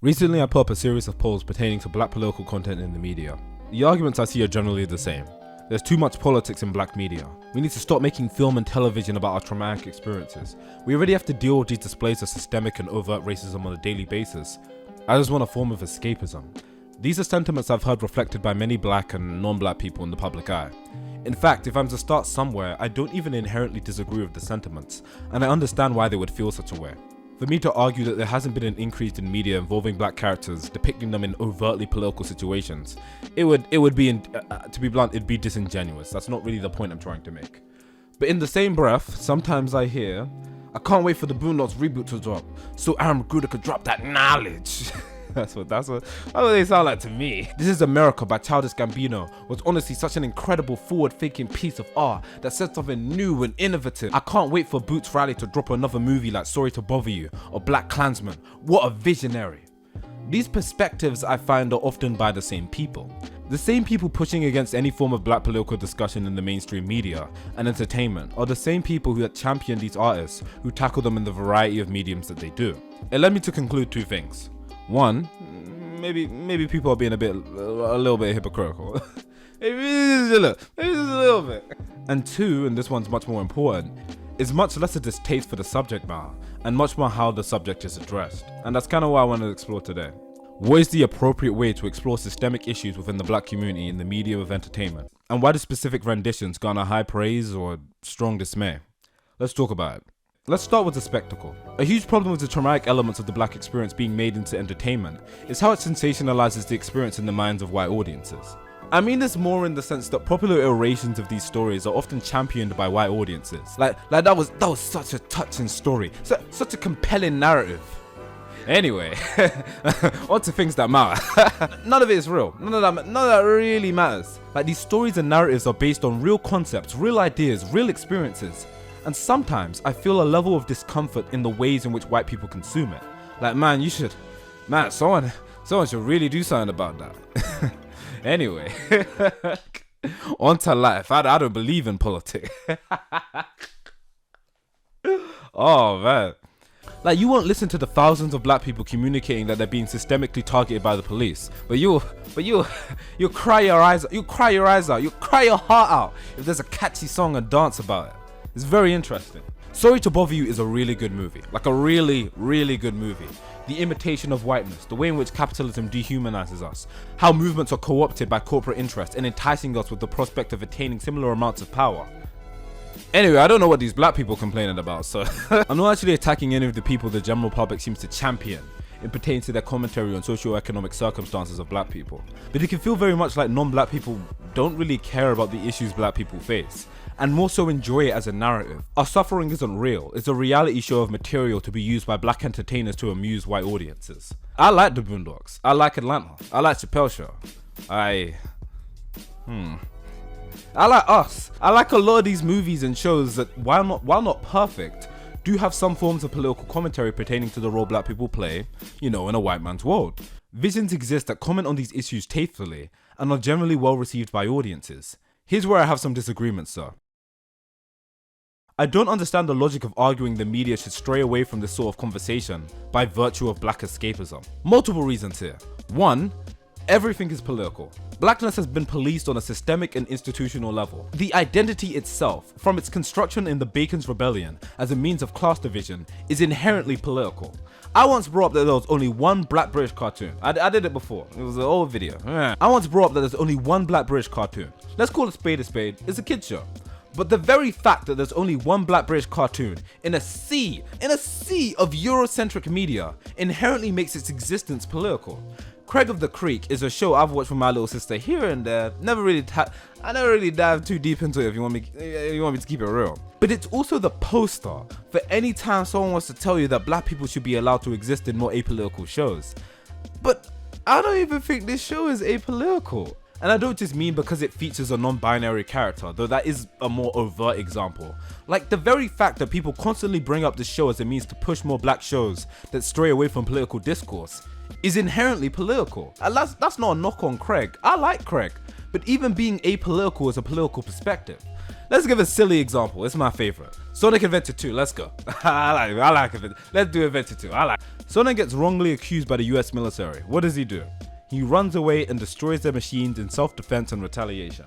Recently I put up a series of polls pertaining to black political content in the media. The arguments I see are generally the same. There's too much politics in black media. We need to stop making film and television about our traumatic experiences. We already have to deal with these displays of systemic and overt racism on a daily basis. I just want a form of escapism. These are sentiments I've heard reflected by many black and non-black people in the public eye. In fact, if I'm to start somewhere, I don't even inherently disagree with the sentiments, and I understand why they would feel such a way. For me to argue that there hasn't been an increase in media involving black characters, depicting them in overtly political situations, it would be, to be blunt, it'd be disingenuous. That's not really the point I'm trying to make. But in the same breath, sometimes I hear, I can't wait for the Boondocks reboot to drop, so Aaron Magruder could drop that knowledge. That's what they sound like to me. This Is America by Childish Gambino was honestly such an incredible forward-thinking piece of art that said something new and innovative. I can't wait for Boots Riley to drop another movie like Sorry to Bother You or Black Klansman. What a visionary. These perspectives I find are often by the same people. The same people pushing against any form of black political discussion in the mainstream media and entertainment are the same people who champion these artists who tackle them in the variety of mediums that they do. It led me to conclude two things. One, maybe people are being a little bit hypocritical. maybe just a little bit. And two, and this one's much more important, is much less a distaste for the subject matter and much more how the subject is addressed. And that's kind of what I want to explore today. What is the appropriate way to explore systemic issues within the black community in the medium of entertainment? And why do specific renditions garner high praise or strong dismay? Let's talk about it. Let's start with the spectacle. A huge problem with the traumatic elements of the black experience being made into entertainment is how it sensationalizes the experience in the minds of white audiences. I mean this more in the sense that popular iterations of these stories are often championed by white audiences. Like that was such a touching story, such a compelling narrative. Anyway, on to things that matter. None of it is real. None of that really matters. Like, these stories and narratives are based on real concepts, real ideas, real experiences. And sometimes I feel a level of discomfort in the ways in which white people consume it. Like, someone should really do something about that. Anyway, on to life. I don't believe in politics. Oh man. Like, you won't listen to the thousands of black people communicating that they're being systemically targeted by the police, but you'll cry your eyes out, you'll cry your heart out if there's a catchy song and dance about it. It's very interesting. Sorry to Bother You is a really good movie. Like a really, really good movie. The imitation of whiteness, the way in which capitalism dehumanizes us, how movements are co-opted by corporate interests and enticing us with the prospect of attaining similar amounts of power. Anyway, I don't know what these black people are complaining about, so I'm not actually attacking any of the people the general public seems to champion in pertaining to their commentary on socio-economic circumstances of black people. But it can feel very much like non-black people don't really care about the issues black people face, and more so enjoy it as a narrative. Our suffering isn't real, it's a reality show of material to be used by black entertainers to amuse white audiences. I like the Boondocks, I like Atlanta, I like Chappelle Show, I like Us. I like a lot of these movies and shows that, while not perfect, do have some forms of political commentary pertaining to the role black people play, in a white man's world. Visions exist that comment on these issues tastefully and are generally well received by audiences. Here's where I have some disagreements, sir. I don't understand the logic of arguing the media should stray away from this sort of conversation by virtue of black escapism. Multiple reasons here. One, everything is political. Blackness has been policed on a systemic and institutional level. The identity itself, from its construction in the Bacon's Rebellion as a means of class division, is inherently political. I once brought up that there was only one black British cartoon. I did it before. It was an old video. I once brought up that there's only one black British cartoon. Let's call a spade. It's a kid's show. But the very fact that there's only one black British cartoon in a sea of Eurocentric media inherently makes its existence political. Craig of the Creek is a show I've watched with my little sister here and there. I never really dived too deep into it if you want me to keep it real. But it's also the poster for any time someone wants to tell you that black people should be allowed to exist in more apolitical shows. But I don't even think this show is apolitical. And I don't just mean because it features a non-binary character, though that is a more overt example. Like, the very fact that people constantly bring up this show as a means to push more black shows that stray away from political discourse is inherently political. And that's not a knock on Craig. I like Craig, but even being apolitical is a political perspective. Let's give a silly example. It's my favorite. Sonic Adventure 2, let's go. I like it. Let's do Adventure 2. Sonic gets wrongly accused by the US military. What does he do? He runs away and destroys their machines in self-defense and retaliation.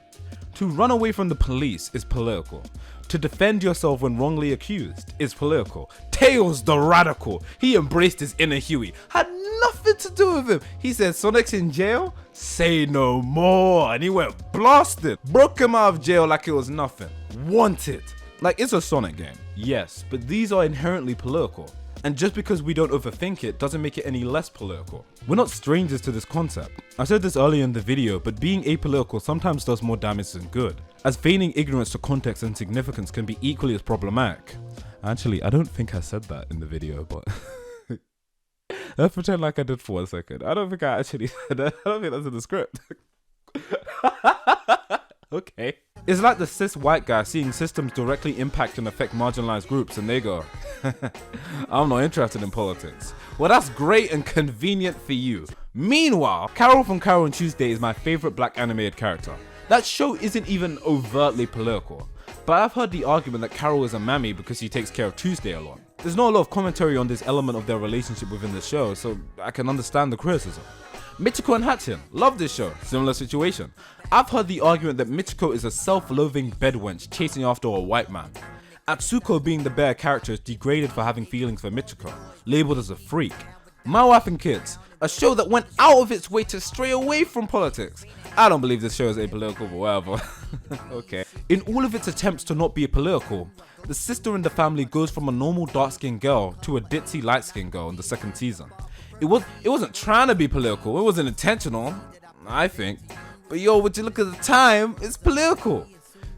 To run away from the police is political. To defend yourself when wrongly accused is political. Tails the radical, he embraced his inner Huey. Had nothing to do with him. He said, Sonic's in jail? Say no more. And he went blasted. Broke him out of jail like it was nothing. Wanted. Like, it's a Sonic game. Yes, but these are inherently political. And just because we don't overthink it doesn't make it any less political. We're not strangers to this concept. I said this earlier in the video, but being apolitical sometimes does more damage than good, as feigning ignorance to context and significance can be equally as problematic. Actually, I don't think I said that in the video, but let's pretend like I did for a second. I don't think I actually said that. I don't think that's in the script. Okay. It's like the cis white guy seeing systems directly impact and affect marginalized groups and they go, I'm not interested in politics. Well, that's great and convenient for you. Meanwhile, Carol from Carol and Tuesday is my favorite black animated character. That show isn't even overtly political, but I've heard the argument that Carol is a mammy because she takes care of Tuesday a lot. There's not a lot of commentary on this element of their relationship within the show, so I can understand the criticism. Michiko and Hatchin, love this show, similar situation. I've heard the argument that Michiko is a self-loathing bedwench chasing after a white man. Atsuko, being the bear character, is degraded for having feelings for Michiko, labelled as a freak. My Wife and Kids, a show that went out of its way to stray away from politics. I don't believe this show is apolitical, but whatever. Okay. In all of its attempts to not be apolitical, the sister in the family goes from a normal dark-skinned girl to a ditzy light-skinned girl in the second season. It wasn't trying to be political, it wasn't intentional, I think. But yo, would you look at the time, it's political.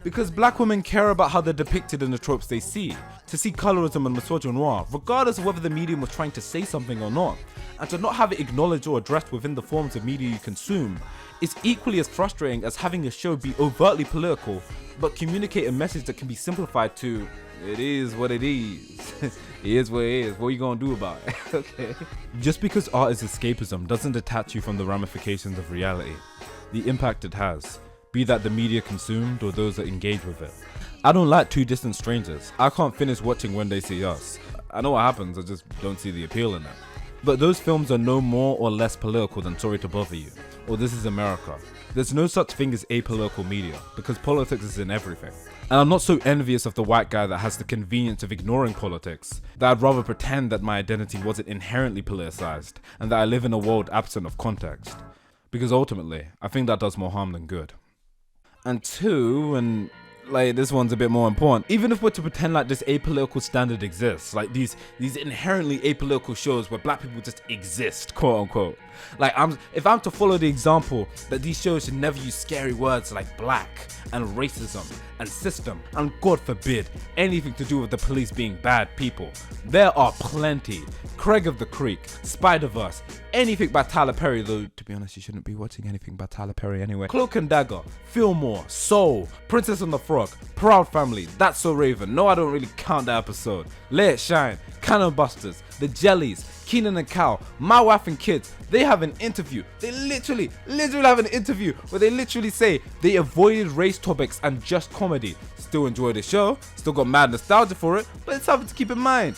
Because black women care about how they're depicted in the tropes they see, to see colorism and misogynoir, regardless of whether the medium was trying to say something or not, and to not have it acknowledged or addressed within the forms of media you consume, is equally as frustrating as having a show be overtly political, but communicate a message that can be simplified to, it is what it is. It is what it is. What are you gonna do about it? Okay. Just because art is escapism doesn't detach you from the ramifications of reality, the impact it has, be that the media consumed or those that engage with it. I don't like Two Distant Strangers. I can't finish watching When They See Us. I know what happens, I just don't see the appeal in it. But those films are no more or less political than Sorry to Bother You, or This Is America. There's no such thing as apolitical media, because politics is in everything. And I'm not so envious of the white guy that has the convenience of ignoring politics, that I'd rather pretend that my identity wasn't inherently politicized, and that I live in a world absent of context. Because ultimately, I think that does more harm than good. And two, and like this one's a bit more important, even if we're to pretend like this apolitical standard exists, like these inherently apolitical shows where black people just exist, quote unquote. Like if I'm to follow the example that these shows should never use scary words like black and racism and system and God forbid anything to do with the police being bad people, there are plenty. Craig of the Creek, Spider-Verse, anything by Tyler Perry, though to be honest you shouldn't be watching anything by Tyler Perry anyway. Cloak and Dagger, Fillmore, Soul, Princess and the Frog, Proud Family, That's So Raven, no I don't really count that episode, Let It Shine, Cannon Busters, The Jellies, Keenan and Cal, My Wife and Kids. They have an interview. They literally have an interview where they literally say they avoided race topics and just comedy. Still enjoy the show, still got mad nostalgia for it, but it's something to keep in mind.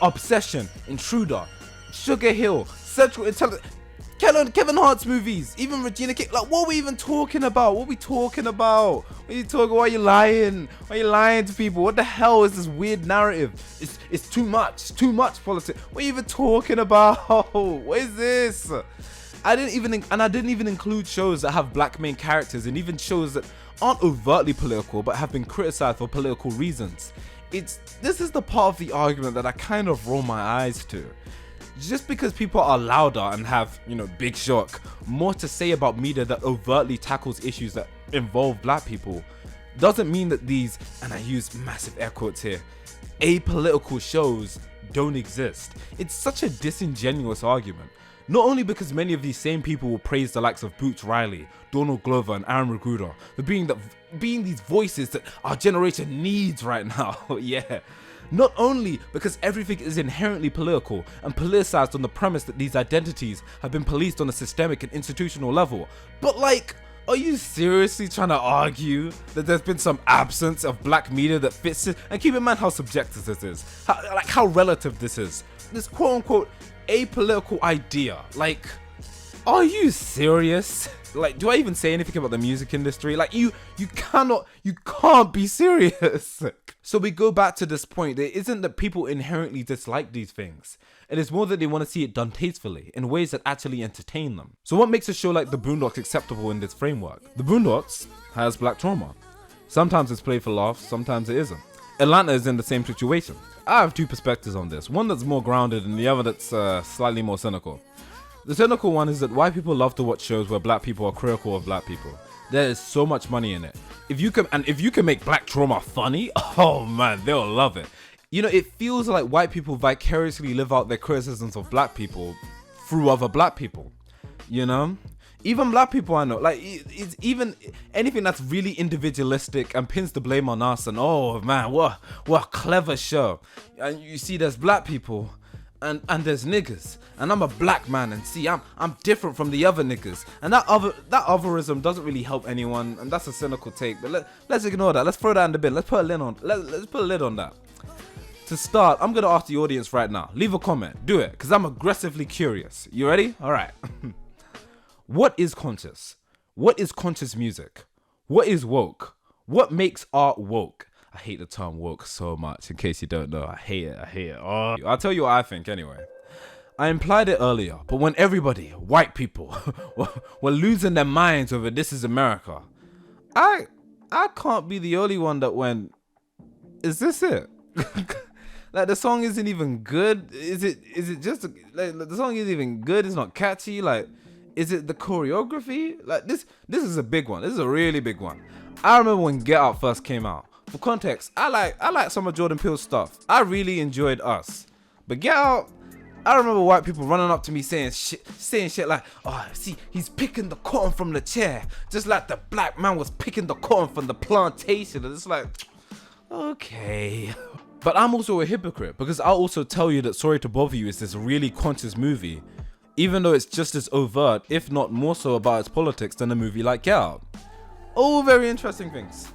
Obsession, Intruder, Sugar Hill, Central Intelligence, Kevin Hart's movies, even Regina King. Like, what are we even talking about? What are we talking about? Why are you lying? Why are you lying to people? What the hell is this weird narrative? It's too much politics. What are you even talking about? What is this? I didn't even include shows that have black main characters, and even shows that aren't overtly political but have been criticized for political reasons. This is the part of the argument that I kind of roll my eyes to. Just because people are louder and have, big shock, more to say about media that overtly tackles issues that involve black people, doesn't mean that these, and I use massive air quotes here, apolitical shows don't exist. It's such a disingenuous argument. Not only because many of these same people will praise the likes of Boots Riley, Donald Glover and Aaron Ruguda for being these voices that our generation needs right now. Yeah. Not only because everything is inherently political and politicized on the premise that these identities have been policed on a systemic and institutional level, but Are you seriously trying to argue that there's been some absence of black media that fits it? And keep in mind how subjective this is, how relative this is. This quote unquote apolitical idea. Like, are you serious? Like, do I even say anything about the music industry? Like, you can't be serious. So we go back to this point. It isn't that people inherently dislike these things. It is more that they want to see it done tastefully, in ways that actually entertain them. So what makes a show like The Boondocks acceptable in this framework? The Boondocks has black trauma. Sometimes it's played for laughs, sometimes it isn't. Atlanta is in the same situation. I have two perspectives on this. One that's more grounded and the other that's slightly more cynical. The cynical one is that white people love to watch shows where black people are critical of black people. There is so much money in it. If you can make black trauma funny, oh man, they'll love it. You know, it feels like white people vicariously live out their criticisms of black people through other black people. You know? Even black people I know, like, it's even anything that's really individualistic and pins the blame on us and oh man, what a clever show. And you see there's black people and there's niggas, and I'm a black man, and see I'm different from the other niggas, and that otherism doesn't really help anyone, and that's a cynical take. But let's ignore that. Let's throw that in the bin. Let's put a lid on. Let's put a lid on that. To start, I'm gonna ask the audience right now. Leave a comment. Do it, cause I'm aggressively curious. You ready? All right. What is conscious? What is conscious music? What is woke? What makes art woke? I hate the term woke so much, in case you don't know. I hate it. Oh, I'll tell you what I think anyway. I implied it earlier, but when everybody, white people, were losing their minds over This Is America, I can't be the only one that went, is this it? Like, the song isn't even good. Is it just, like, the song isn't even good. It's not catchy. Like, is it the choreography? Like, this is a big one. This is a really big one. I remember when Get Out first came out. For context, I like some of Jordan Peele's stuff. I really enjoyed Us. But Get Out, I remember white people running up to me saying shit like, oh, see, he's picking the cotton from the chair, just like the black man was picking the cotton from the plantation. And it's like, okay. But I'm also a hypocrite, because I'll also tell you that Sorry to Bother You is this really conscious movie, even though it's just as overt, if not more so, about its politics than a movie like Get Out. All very interesting things.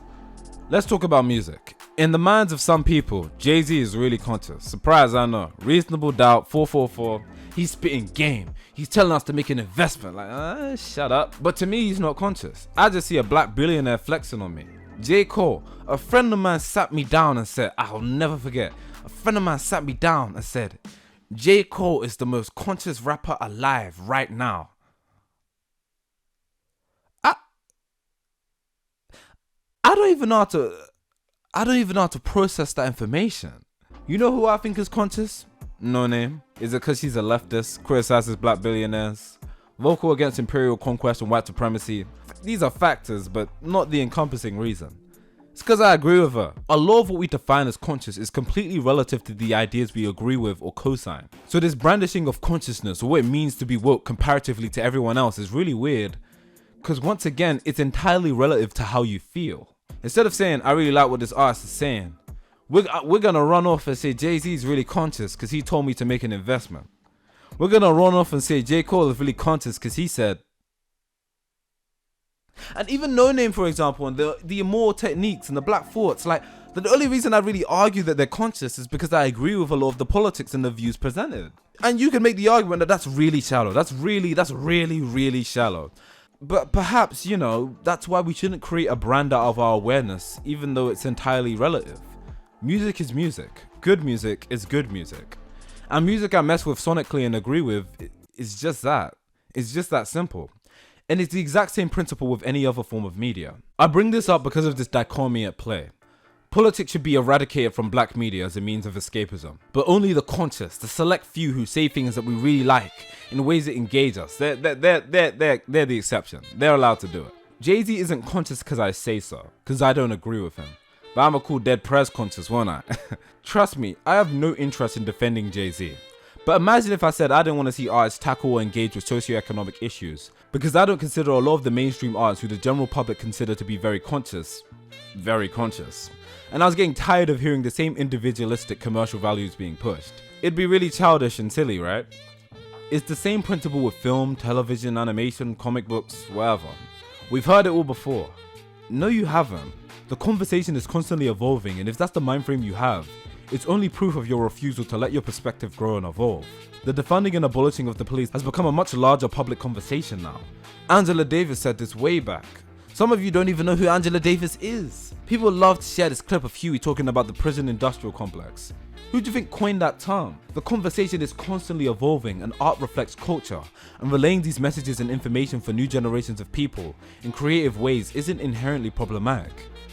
Let's talk about music. In the minds of some people, Jay-Z is really conscious. Surprise, I know. Reasonable Doubt, 444. He's spitting game. He's telling us to make an investment. Like, shut up. But to me, he's not conscious. I just see a black billionaire flexing on me. J. Cole, a friend of mine sat me down and said, I'll never forget. A friend of mine sat me down and said, J. Cole is the most conscious rapper alive right now. I don't even know how to process that information. You know who I think is conscious? No name. Is it because she's a leftist, criticizes black billionaires, vocal against imperial conquest and white supremacy? These are factors, but not the encompassing reason. It's because I agree with her. A lot of what we define as conscious is completely relative to the ideas we agree with or co-sign. So this brandishing of consciousness, or what it means to be woke comparatively to everyone else, is really weird. Because once again, it's entirely relative to how you feel. Instead of saying, I really like what this artist is saying, we're gonna run off and say Jay-Z is really conscious because he told me to make an investment. We're gonna run off and say J. Cole is really conscious because he said. And even No Name, for example, and the immoral techniques and the black thoughts, like, the only reason I really argue that they're conscious is because I agree with a lot of the politics and the views presented. And you can make the argument that that's really shallow. That's really, really shallow. But perhaps, you know, that's why we shouldn't create a brand out of our awareness, even though it's entirely relative. Music is music. Good music is good music. And music I mess with sonically and agree with is just that. It's just that simple. And it's the exact same principle with any other form of media. I bring this up because of this dichotomy at play. Politics should be eradicated from black media as a means of escapism. But only the conscious, the select few who say things that we really like in ways that engage us, they're the exception. They're allowed to do it. Jay-Z isn't conscious because I say so, because I don't agree with him. But I'm a cool dead prez conscious, won't I? Trust me, I have no interest in defending Jay-Z. But imagine if I said I didn't want to see artists tackle or engage with socioeconomic issues, because I don't consider a lot of the mainstream artists who the general public consider to be very conscious. And I was getting tired of hearing the same individualistic commercial values being pushed. It'd be really childish and silly, right? It's the same principle with film, television, animation, comic books, whatever. We've heard it all before. No, you haven't. The conversation is constantly evolving, and if that's the mind frame you have, it's only proof of your refusal to let your perspective grow and evolve. The defunding and abolishing of the police has become a much larger public conversation now. Angela Davis said this way back. Some of you don't even know who Angela Davis is. People love to share this clip of Huey talking about the prison industrial complex. Who do you think coined that term? The conversation is constantly evolving, and art reflects culture, and relaying these messages and information for new generations of people in creative ways isn't inherently problematic.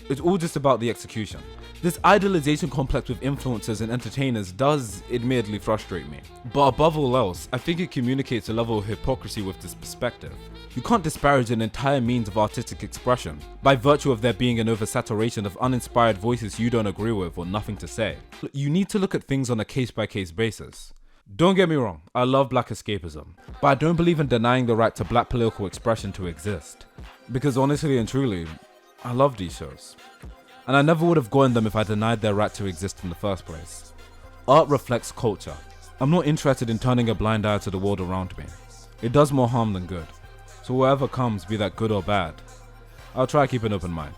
It's all just about the execution. This idolization complex with influencers and entertainers does admittedly frustrate me. But above all else, I think it communicates a level of hypocrisy with this perspective. You can't disparage an entire means of artistic expression by virtue of there being an oversaturation of uninspired voices you don't agree with or nothing to say. You need to look at things on a case-by-case basis. Don't get me wrong, I love Black Escapism, but I don't believe in denying the right to black political expression to exist. Because honestly and truly, I love these shows. And I never would have gotten them if I denied their right to exist in the first place. Art reflects culture. I'm not interested in turning a blind eye to the world around me. It does more harm than good. So whatever comes, be that good or bad, I'll try to keep an open mind.